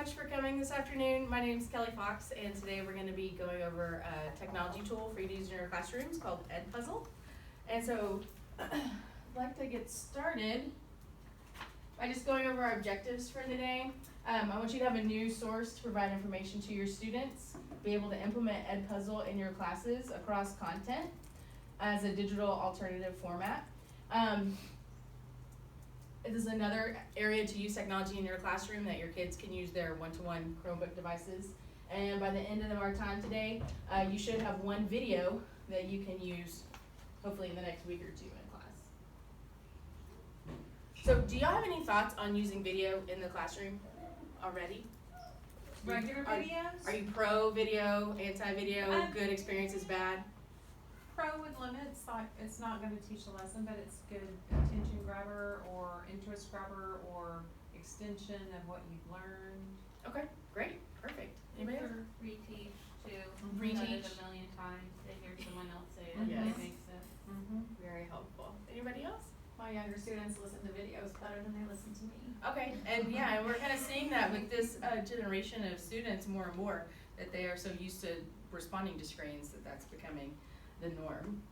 much for coming this afternoon. My name is KFox, and today we're going to be going over a technology tool for you to use in your classrooms called EdPuzzle. And so I'd like to get started by just going over our objectives for the day. I want you to have a news source to provide information to your students, be able to implement EdPuzzle in your classes across content as a digital alternative format. This is another area to use technology in your classroom that your kids can use their one-to-one Chromebook devices. And by the end of our time today, you should have one video that you can use hopefully in the next week or two in class. So do y'all have any thoughts on using video in the classroom already? Regular videos? Are you pro video, anti-video, good experiences, bad? Pro with limits, like it's not going to teach the lesson, but it's good attention grabber or interest grabber or extension of what you've learned. Okay, great, perfect. Anybody else? Reteach too. Reteach. Done it a million times to hear someone else say it. Yes. It makes it Very helpful. Anybody else? My younger students listen to videos better than they listen to me. Okay, and yeah, and we're kind of seeing that with this generation of students more and more, that they are so used to responding to screens that that's becoming the norm.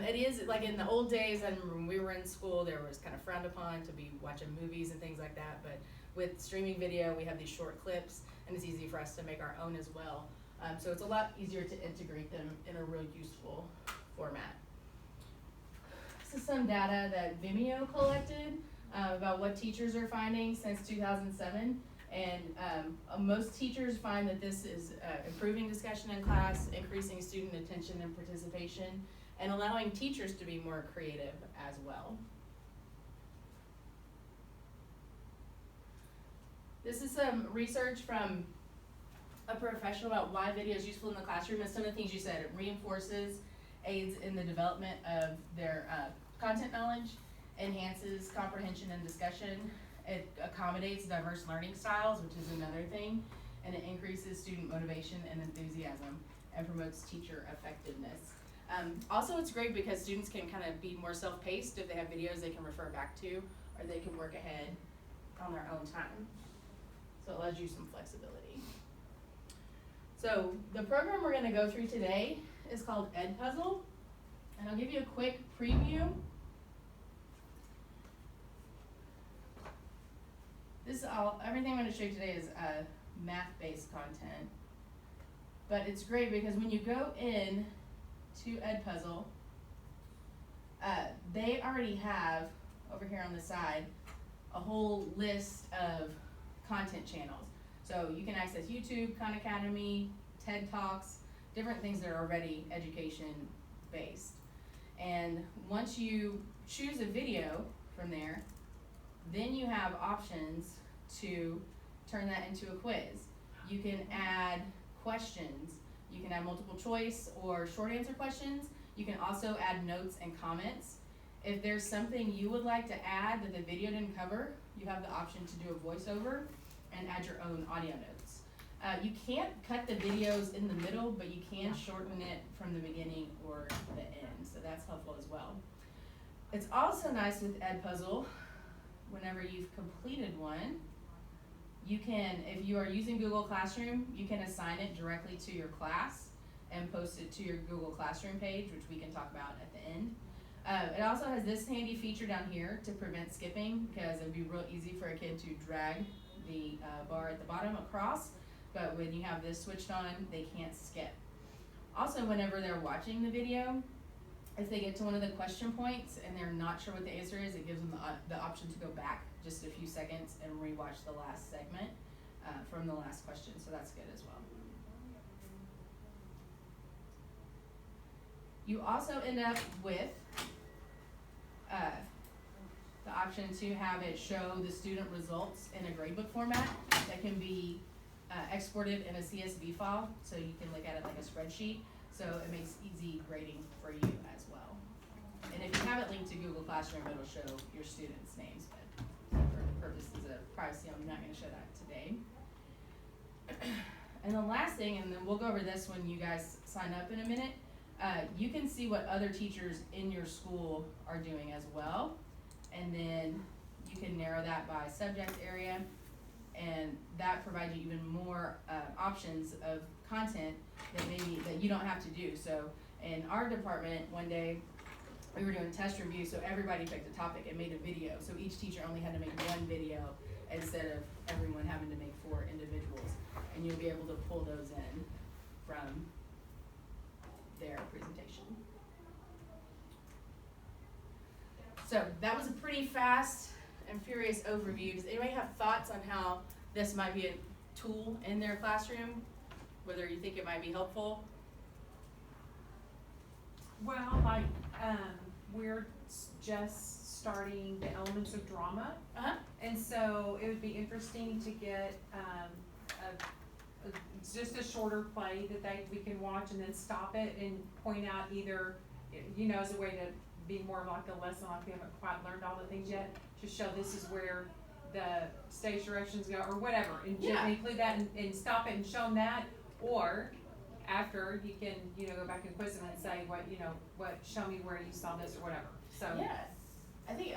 It is like in the old days, and when we were in school, there was kind of frowned upon to be watching movies and things like that, but with streaming video, we have these short clips, and it's easy for us to make our own as well. So it's a lot easier to integrate them in a real useful format. This is some data that Vimeo collected about what teachers are finding since 2007. And most teachers find that this is improving discussion in class, increasing student attention and participation, and allowing teachers to be more creative as well. This is some research from a professional about why video is useful in the classroom, and some of the things you said. It reinforces, aids in the development of their content knowledge, enhances comprehension and discussion. It accommodates diverse learning styles, which is another thing, and it increases student motivation and enthusiasm and promotes teacher effectiveness. Also, it's great because students can kind of be more self-paced if they have videos they can refer back to, or they can work ahead on their own time. So it allows you some flexibility. So the program we're going to go through today is called EdPuzzle, and I'll give you a quick preview. Everything I'm going to show you today is math-based content, but it's great because when you go in to EdPuzzle, they already have, over here on the side, a whole list of content channels. So you can access YouTube, Khan Academy, TED Talks, different things that are already education-based. And once you choose a video from there, then you have options to turn that into a quiz. You can add questions. You can add multiple choice or short answer questions. You can also add notes and comments. If there's something you would like to add that the video didn't cover, you have the option to do a voiceover and add your own audio notes. You can't cut the videos in the middle, but you can shorten it from the beginning or the end, so that's helpful as well. It's also nice with EdPuzzle, whenever you've completed one, you can, if you are using Google Classroom, you can assign it directly to your class and post it to your Google Classroom page, which we can talk about at the end. It also has this handy feature down here to prevent skipping, because it would be real easy for a kid to drag the bar at the bottom across, but when you have this switched on, they can't skip. Also, whenever they're watching the video, if they get to one of the question points and they're not sure what the answer is, it gives them the option to go back just a few seconds and rewatch the last segment from the last question, so that's good as well. You also end up with the option to have it show the student results in a gradebook format that can be exported in a CSV file, so you can look at it like a spreadsheet. So it makes easy grading for you as well. And if you have it linked to Google Classroom, it'll show your students' names, but for the purposes of privacy, I'm not going to show that today. And the last thing, and then we'll go over this when you guys sign up in a minute, you can see what other teachers in your school are doing as well. And then you can narrow that by subject area, and that that provides you even more options of content that maybe that you don't have to do. So in our department, one day we were doing test review, so everybody picked a topic and made a video. So each teacher only had to make one video instead of everyone having to make 4 individuals. And you'll be able to pull those in from their presentation. So that was a pretty fast and furious overview. Does anybody have thoughts on how this might be a tool in their classroom? Whether you think it might be helpful? Well, like, we're just starting the elements of drama. Uh-huh. And so it would be interesting to get, just a shorter play that we can watch and then stop it and point out either, as a way to be more of like a lesson, like we haven't quite learned all the things yet, to show this is where the stage directions go, or whatever, and just include that and stop it and show them that, or after you can, go back and quiz them and say show me where you saw this or whatever, so. Yeah, I think,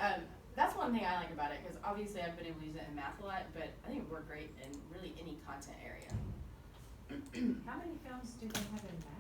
that's one thing I like about it, because obviously I've been able to use it in math a lot, but I think it would work great in really any content area. How many films do they have in math?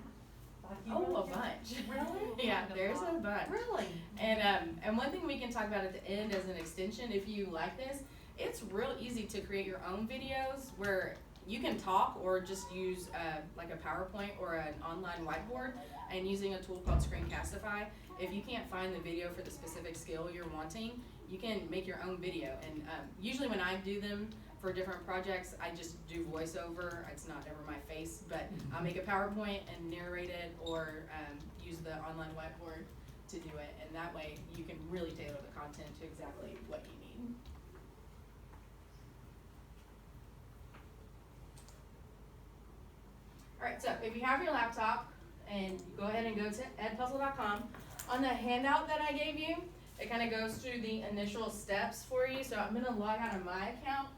Like A bunch. Really? Yeah, there's a bunch. Really? And one thing we can talk about at the end as an extension, if you like this, it's real easy to create your own videos where you can talk or just use like a PowerPoint or an online whiteboard, and using a tool called Screencastify. If you can't find the video for the specific skill you're wanting, you can make your own video. And usually when I do them for different projects, I just do voiceover. It's not ever my face, but I'll make a PowerPoint and narrate it, or use the online whiteboard to do it. And that way you can really tailor the content to exactly what you need. Alright, so if you have your laptop, and go ahead and go to edpuzzle.com, on the handout that I gave you, it kind of goes through the initial steps for you. So I'm going to log out of my account,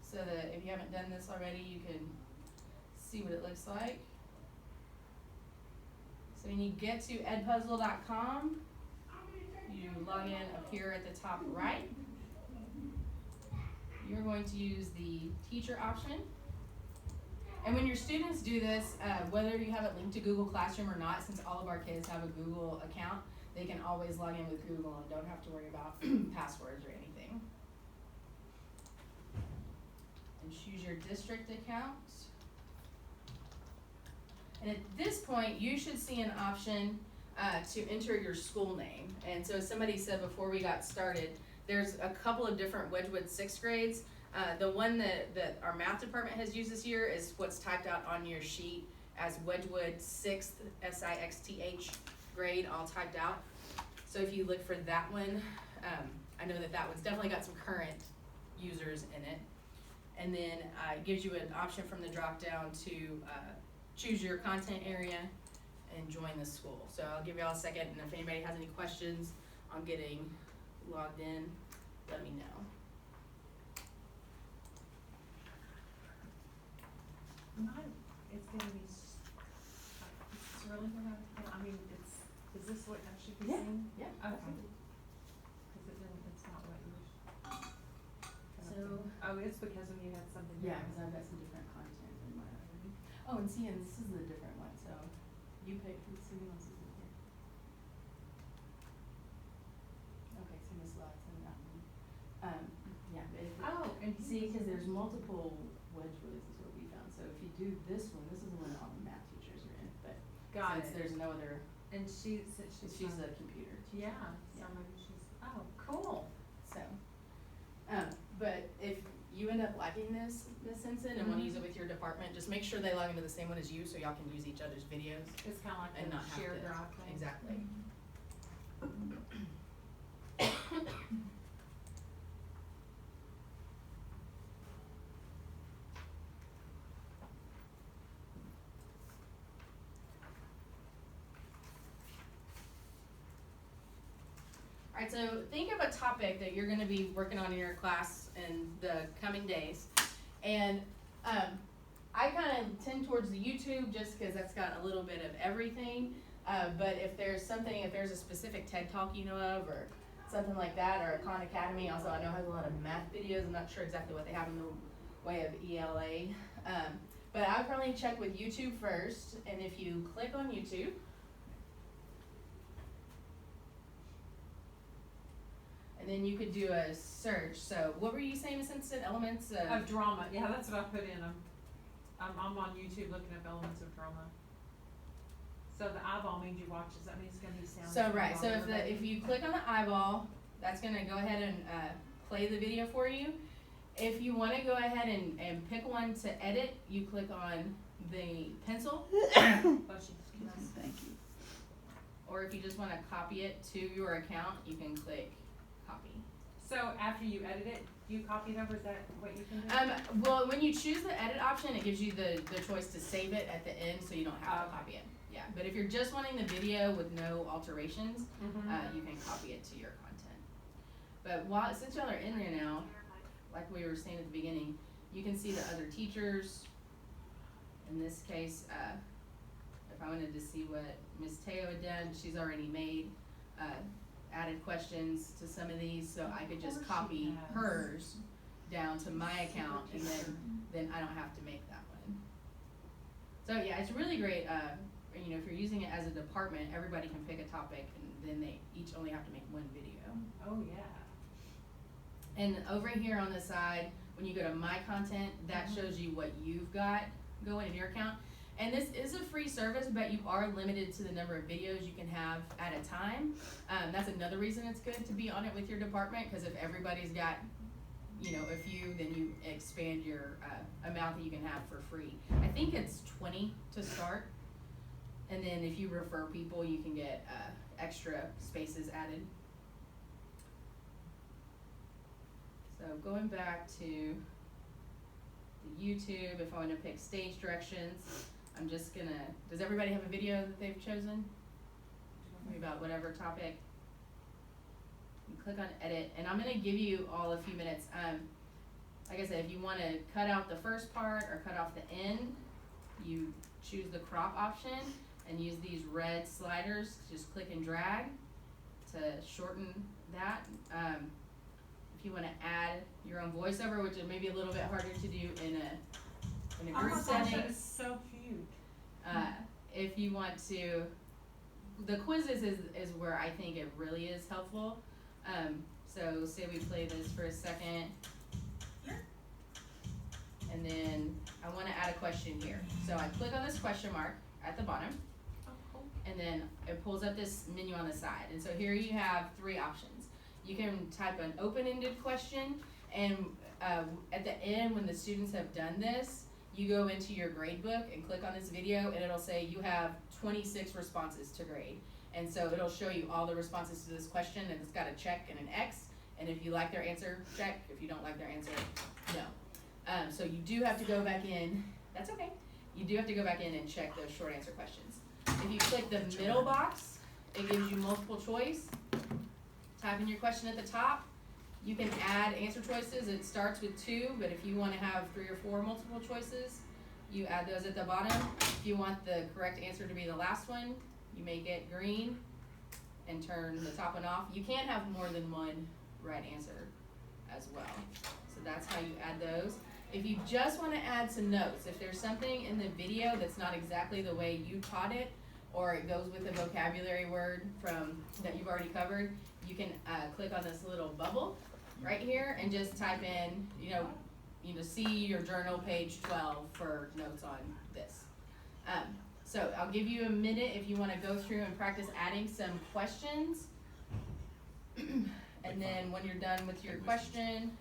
so that if you haven't done this already, you can see what it looks like. So when you get to edpuzzle.com, you log in up here at the top right. You're going to use the teacher option. And when your students do this, whether you have it linked to Google Classroom or not, since all of our kids have a Google account, they can always log in with Google and don't have to worry about passwords or anything. And choose your district account. And at this point, you should see an option to enter your school name. And so somebody said before we got started, there's a couple of different Wedgwood 6th grades. The one that our math department has used this year is what's typed out on your sheet as Wedgwood 6th, S-I-X-T-H grade, all typed out. So if you look for that one, I know that one's definitely got some current users in it. And then it gives you an option from the drop down to choose your content area and join the school. So I'll give you all a second, and if anybody has any questions on getting logged in, let me know. It's gonna be, it's really gonna, is this what I should be seeing? Yeah. Okay. Cause it's not what you wish. So. It's because when you had something. Yeah, because I've got some different content in my already. Oh, and see, and this is the different one, so you pick, let's see who else is in here. Okay, so Miss Lott's in that one. Yeah, but if, And see, because there's multiple Wedgwoods is what we found, so if you do this one, this is the one that all the math teachers are in, but since there's no other, And she's the computer teacher. yeah, so maybe she's, cool. So, but if you end up liking this, Ms. Henson, and wanna use it with your department, just make sure they log into the same one as you, so y'all can use each other's videos. It's kinda like And a not have shared to- drive thing. Exactly. Alright, so think of a topic that you're gonna be working on in your class in the coming days. And I kinda tend towards the YouTube just cause that's got a little bit of everything. But if there's a specific TED Talk you know of, or something like that, or Khan Academy also I know has a lot of math videos. I'm not sure exactly what they have in the way of ELA. But I would probably check with YouTube first, and if you click on YouTube, and then you could do a search. So what were you saying, Miss Instant? Elements Of drama, yeah, that's what I put in. I'm on YouTube looking up elements of drama. So the eyeball means you watch, does that mean it's gonna be sound? So right, so if you click on the eyeball, that's gonna go ahead and play the video for you. If you wanna go ahead and pick one to edit, you click on the pencil. Bless you. Thank you. Or if you just wanna copy it to your account, you can click copy. So after you edit it, do you copy it over, is that what you can do? Well, when you choose the edit option, it gives you the choice to save it at the end, so you don't have to Okay. copy it. Yeah, but if you're just wanting the video with no alterations, Mhm. you can copy it to your content. But since y'all are in there now, like we were saying at the beginning, you can see the other teachers. In this case, if I wanted to see what Ms. Teo had done, she's already made added questions to some of these, so I could just Of course she copy has. hers down to my account, and then I don't have to make that one. So yeah, it's really great. You know, if you're using it as a department, everybody can pick a topic, and then they each only have to make one video. Oh, yeah. And over here on the side, when you go to my content, that shows you what you've got going in your account. And this is a free service, but you are limited to the number of videos you can have at a time. That's another reason it's good to be on it with your department, because if everybody's got, you know, a few, then you expand your amount that you can have for free. I think it's 20 to start, and then if you refer people, you can get extra spaces added. So going back to the YouTube, if I want to pick stage directions, I'm just gonna, does everybody have a video that they've chosen? Maybe about whatever topic. You click on edit, and I'm gonna give you all a few minutes. Like I said, if you wanna cut out the first part or cut off the end, you choose the crop option and use these red sliders, just click and drag to shorten that. If you wanna add your own voiceover, which is maybe a little bit harder to do in a Oh group my gosh, setting. that is so cute. If you want to, the quizzes is where I think it really is helpful. So say we play this for a second. And then I wanna add a question here. So I click on this question mark at the bottom, Oh, cool. and then it pulls up this menu on the side. And so here you have three options. You can type an open-ended question, and at the end, when the students have done this, you go into your grade book and click on this video, and it'll say you have 26 responses to grade. And so it'll show you all the responses to this question, and it's got a check and an X, and if you like their answer, check. If you don't like their answer, no. So you do have to go back in, that's okay. You do have to go back in and check those short answer questions. If you click the middle box, it gives you multiple choice. Type in your question at the top. You can add answer choices. It starts with 2, but if you want to have 3 or 4 multiple choices, you add those at the bottom. If you want the correct answer to be the last one, you make it green and turn the top one off. You can't have more than one right answer as well. So that's how you add those. If you just want to add some notes, if there's something in the video that's not exactly the way you taught it, or it goes with a vocabulary word that you've already covered, you can click on this little bubble right here and just type in, see your journal page 12 for notes on this. So I'll give you a minute if you want to go through and practice adding some questions. And then when you're done with your question,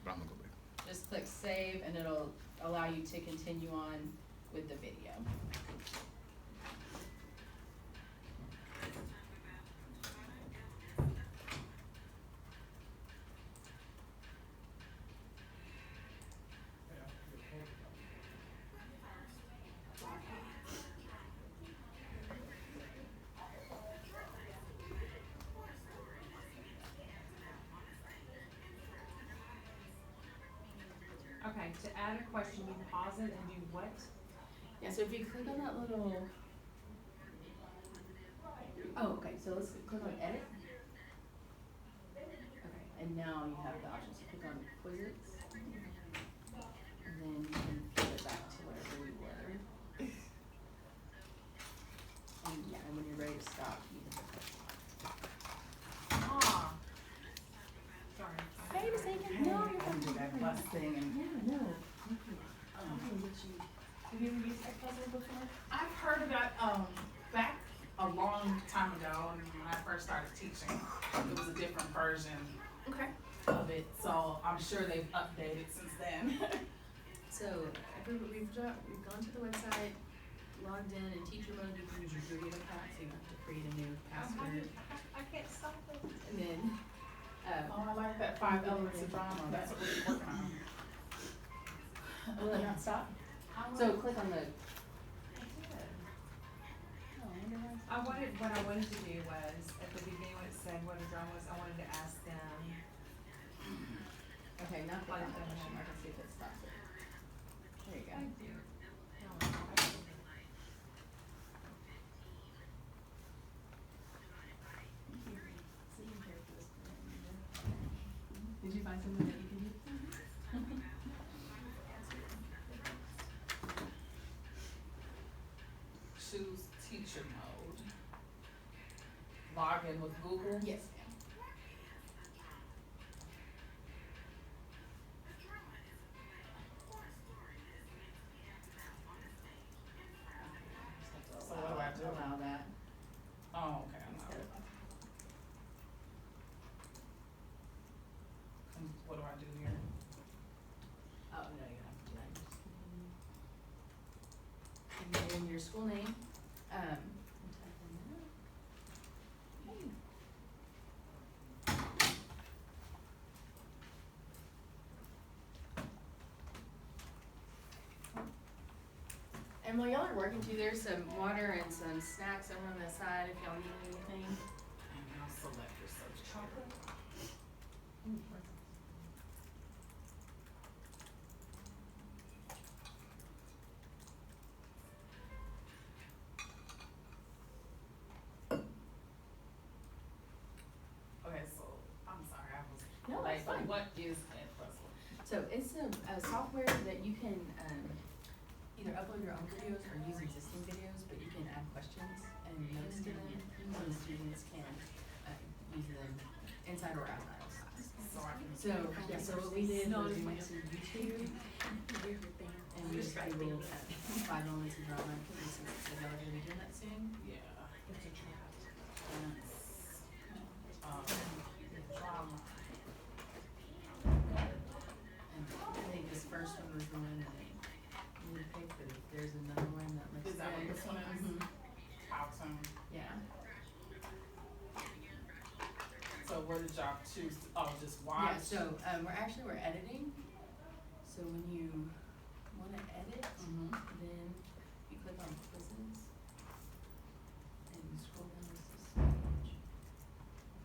just click save, and it'll allow you to continue on with the video. Okay, to add a question, you pause it and do what? Yeah, so if you click on that little, okay, so let's click on edit. And now you have the option to click on quizzes. And then you can flip it back to wherever you were. And yeah, and when you're ready to stop, you hit the question mark. Ah. Sorry. Hey, Miss Aiken. No, you're fine. Do that bus thing and. Yeah, no. Thank you. I'm gonna get you. Have you ever used EdPuzzle before? I've heard of that, back a long time ago, when I first started teaching, it was a different version Okay. of it, so I'm sure they've updated since then. So, we've gone to the website, logged in, and teacher mode, you can use your video account, so you don't have to create a new password. I can't stop it. And then, Oh, I like that 5 elements of drama, that's what we're working on. will it not stop? So click on the. What I wanted to do was, at the beginning when it said what a drama was, I wanted to ask them, Okay, now click on the Like that. question mark and see if it stops it. There you go. Did you find something that you can do? Choose teacher mode. Log in with Google. Yes, ma'am. So what do I do? Allow that. Oh, okay, I'm Instead not. of- And what do I do here? Oh, no, you don't have to do that. And then your school name, type in that. Hey. And while y'all are working too, there's some water and some snacks over on the side if y'all need anything. And now select your search chocolate. Okay, so, I'm sorry, I was No, late, that's but fine. what is EdPuzzle? So it's a software that you can, either upload your own videos or use existing videos, but you can add questions and notes to them, so the students can, use them inside or outside of class. So I can. So, yeah, so what we did was we went to YouTube and we just Googled, 5 elements of drama, because since y'all are gonna be doing that soon. Yeah. It's a trap. Drama. And I think this first one was the one that you would pick, but if there's another one that looks Is that what good. this one is? Mhm. How to, Yeah. so what did y'all choose? Oh, just Yeah, watch? so, we're editing, so when you wanna edit, Mhm. then you click on quizzes, and you scroll down to this page, okay,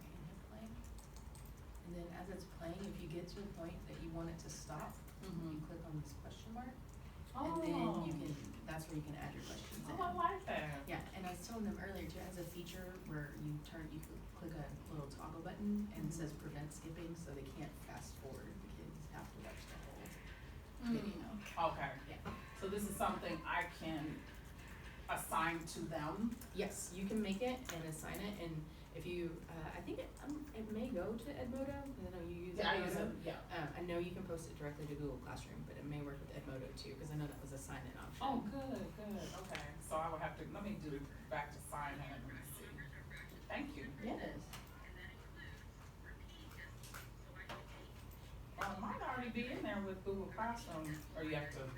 and hit play. And then as it's playing, if you get to a point that you want it to stop, you Mhm. click on this question mark, Oh. and then you can, that's where you can add your questions in. Oh, I like that. Yeah, and I was telling them earlier too, it has a feature where you click a little toggle button and it says prevent skipping, so they can't fast forward, the kids have to watch the whole video. Okay. Yeah. So this is something I can assign to them? Yes, you can make it and assign it, and if you, I think it may go to Edmodo, because I know you use Edmodo. Yeah, I use it, yeah. I know you can post it directly to Google Classroom, but it may work with Edmodo too, because I know that was a sign-in option. Oh, good, okay. So I will have to, let me do back to sign in and let me see. Thank you. Yes. It might already be in there with Google Classroom, or you have to.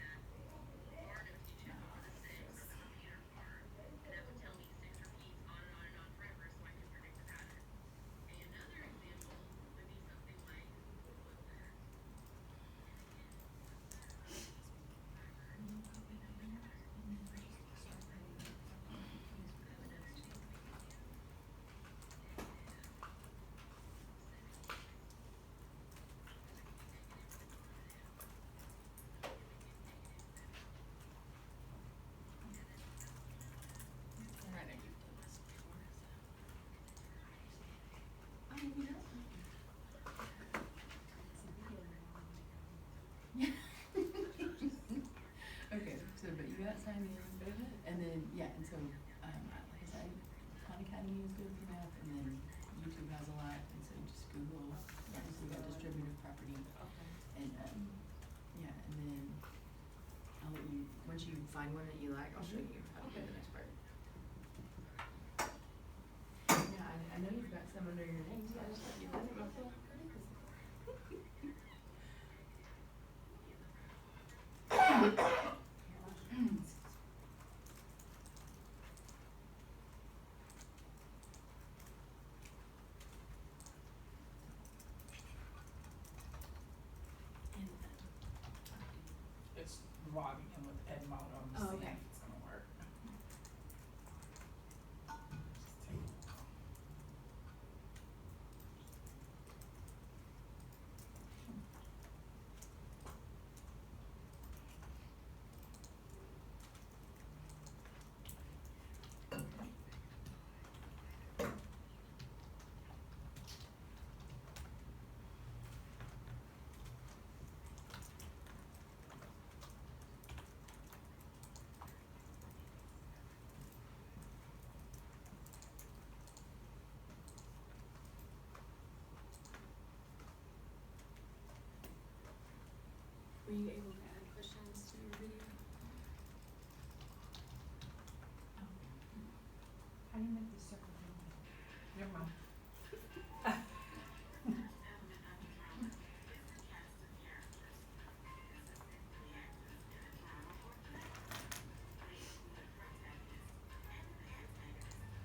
chime in. And then, yeah, and so, like I said, Khan Academy is good for math, and then YouTube has a lot, and so just Google, obviously we got distributive property, Okay. and, yeah, and then I'll let you, once you find one that you like, I'll show you how to do the next part. Yeah, I know you've got some under your name, so I just thought you'd done it before. It's logging in with EdPuzzle, I'm Oh, seeing okay. if it's gonna work. Just take a while. Were you able to add questions to your video? How do you make this separate? Never mind.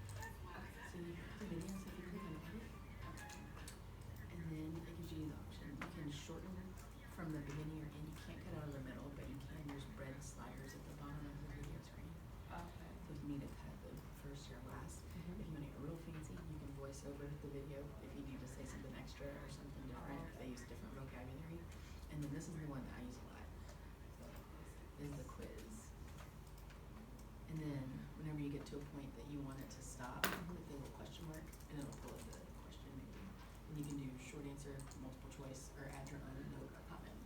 So you put the video, so you click on edit, and then it gives you the option, you can shorten from the beginning or end, you can't cut out of the middle, but you can, there's red sliders at the bottom of the video screen. Okay. So if you need to cut the first or last, if you want it real fancy, you can voice over the video if you need to say something extra or something different, if they use different vocabulary. And then this is the one that I use a lot, so, is the quiz. And then whenever you get to a point that you want it to stop, click the little question mark, and it'll pull up the question maybe. And you can do short answer, multiple choice, or add your own note or comment.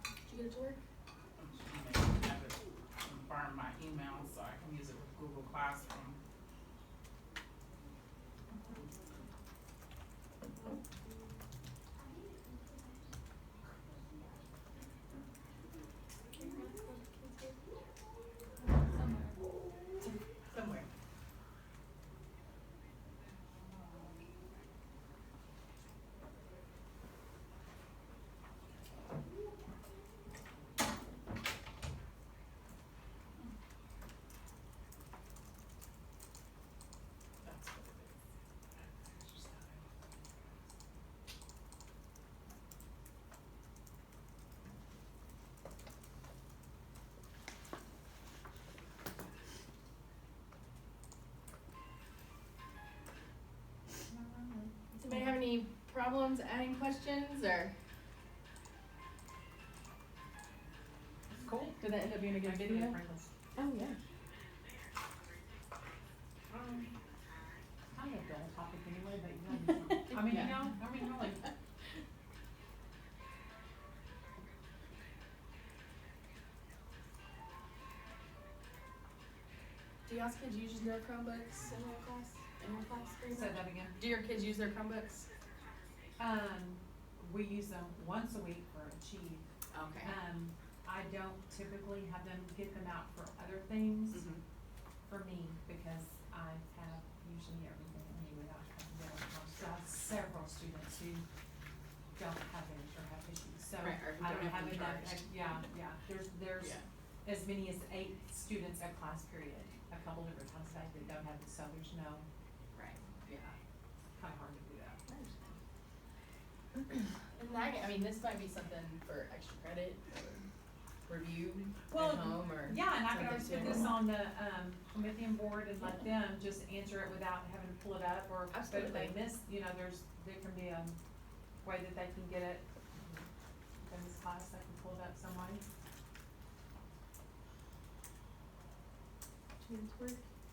Did you get it to work? I have it confirm my email so I can use it with Google Classroom. Somewhere. That's what it is. Does anybody have any problems adding questions, or? Cool. Did that end up being a good I did video? it, Franklin. Oh, yeah. Kind of a dull topic anyway, but you know, I mean, Yeah. you know, I mean, really. Do y'all's kids use their Chromebooks in your class? Say that again. Do your kids use their Chromebooks? We use them once a week for Achieve. Okay. I don't typically have them get them out for other things Mhm. for me because I have usually everything I need without having to get on the phone. So I have several students who don't have it or have issues, so Right, or who I don't don't have have them enough, charged. yeah, there's Yeah. as many as 8 students a class period, a couple different times a day that don't have it, so there's no, Right, yeah. kinda hard to do that. I understand. And that, I mean, this might be something for extra credit, or review Well, at home or? Yeah, and I something could always put too? this on the, committee board and let them just answer it without having to pull it up, or but if they Absolutely. miss, there can be a way that they can get it. In this class, I can pull it up some way.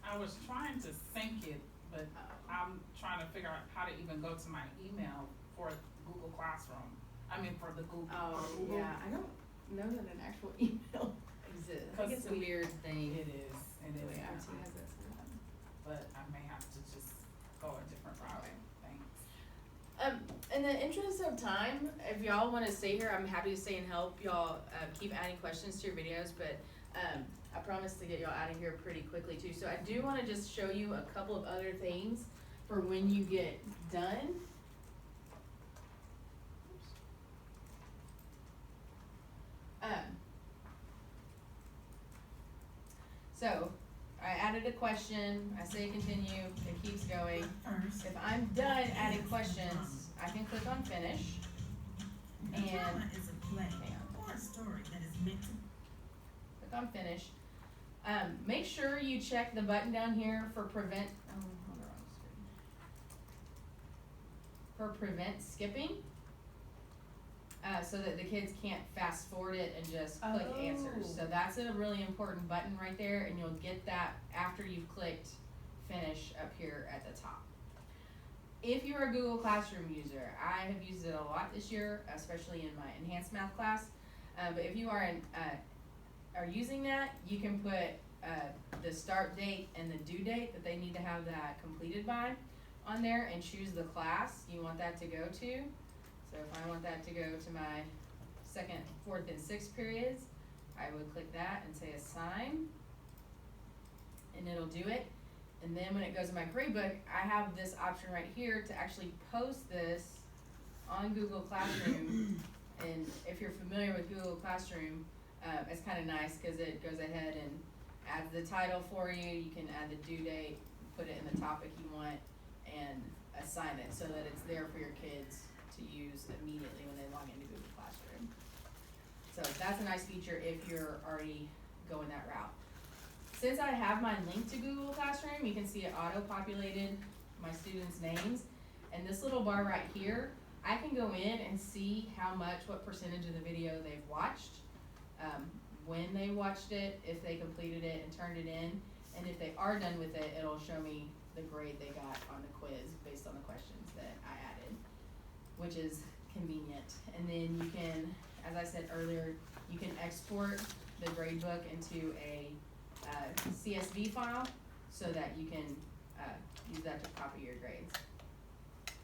I was trying to sync it, but I'm trying to figure out how to even go to my email for Google Classroom. I mean, for the Google. Oh, for Google. yeah, I don't know that an actual email exists. I think it's a weird thing. It is, and The it's, way IT has it set up. but I may have to just go a different route, thanks. In the interest of time, if y'all wanna stay here, I'm happy to stay and help y'all, keep adding questions to your videos, but, I promise to get y'all out of here pretty quickly too. So I do wanna just show you a couple of other things for when you get done. So, I added a question, I say continue, it keeps going. First, If I'm done adding questions, I can click on finish. a And drama is a play hang on. or a story that is meant to Click on finish. Make sure you check the button down here for prevent, oh, on the wrong screen. For prevent skipping. So that the kids can't fast forward it and just click answers. Oh. So that's a really important button right there, and you'll get that after you've clicked finish up here at the top. If you're a Google Classroom user, I have used it a lot this year, especially in my enhanced math class. But if you are using that, you can put the start date and the due date that they need to have that completed by on there, and choose the class you want that to go to. So if I want that to go to my second, fourth, and sixth periods, I would click that and say assign, and it'll do it. And then when it goes to my gradebook, I have this option right here to actually post this on Google Classroom. And if you're familiar with Google Classroom, it's kinda nice, cause it goes ahead and adds the title for you, you can add the due date, put it in the topic you want, and assign it so that it's there for your kids to use immediately when they log into Google Classroom. So that's a nice feature if you're already going that route. Since I have mine linked to Google Classroom, you can see it auto-populated my students' names. And this little bar right here, I can go in and see what percentage of the video they've watched, when they watched it, if they completed it and turned it in, and if they are done with it, it'll show me the grade they got on the quiz based on the questions that I added, which is convenient. And then you can, as I said earlier, you can export the gradebook into a CSV file so that you can use that to copy your grades.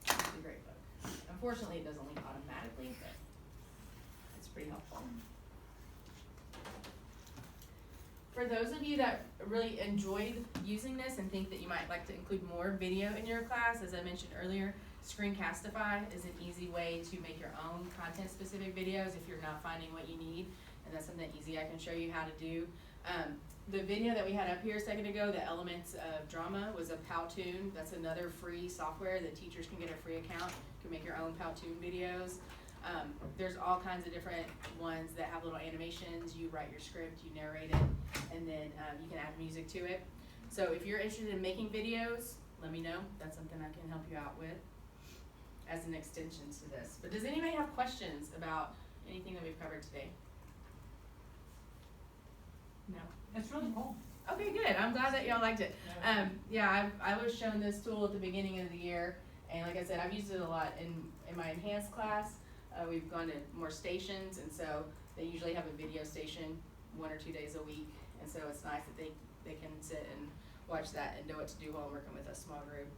It's the gradebook. Unfortunately, it doesn't link automatically, but it's pretty helpful. For those of you that really enjoyed using this and think that you might like to include more video in your class, as I mentioned earlier, Screencastify is an easy way to make your own content-specific videos if you're not finding what you need, and that's something easy I can show you how to do. The video that we had up here a second ago, the Elements of Drama, was a Powtoon. That's another free software that teachers can get a free account. You can make your own Powtoon videos. There's all kinds of different ones that have little animations. You write your script, you narrate it, and then you can add music to it. So if you're interested in making videos, let me know. That's something I can help you out with as an extension to this. But does anybody have questions about anything that we've covered today? No. It's really cool. Okay, good. I'm glad that y'all liked it. Yeah, I was shown this tool at the beginning of the year, and like I said, I've used it a lot in my enhanced class. We've gone to more stations, and so they usually have a video station 1 or 2 days a week, and so it's nice that they can sit and watch that and know what to do while working with a small group.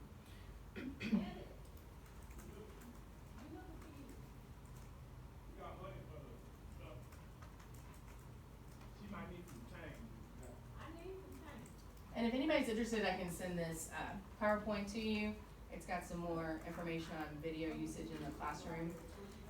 And if anybody's interested, I can send this PowerPoint to you. It's got some more information on video usage in the classroom.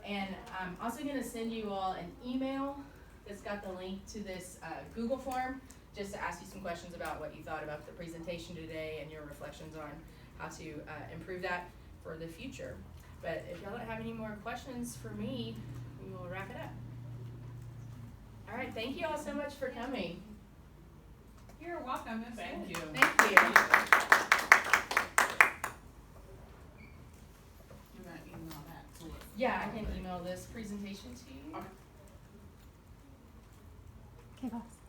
And I'm also gonna send you all an email that's got the link to this Google form, just to ask you some questions about what you thought about the presentation today and your reflections on how to improve that for the future. But if y'all don't have any more questions for me, we will wrap it up. All right, thank you all so much for coming. You're welcome, that's Thank good. you. Thank you. You're gonna email that to us. Yeah, I can email this presentation to you. Okay. KFox.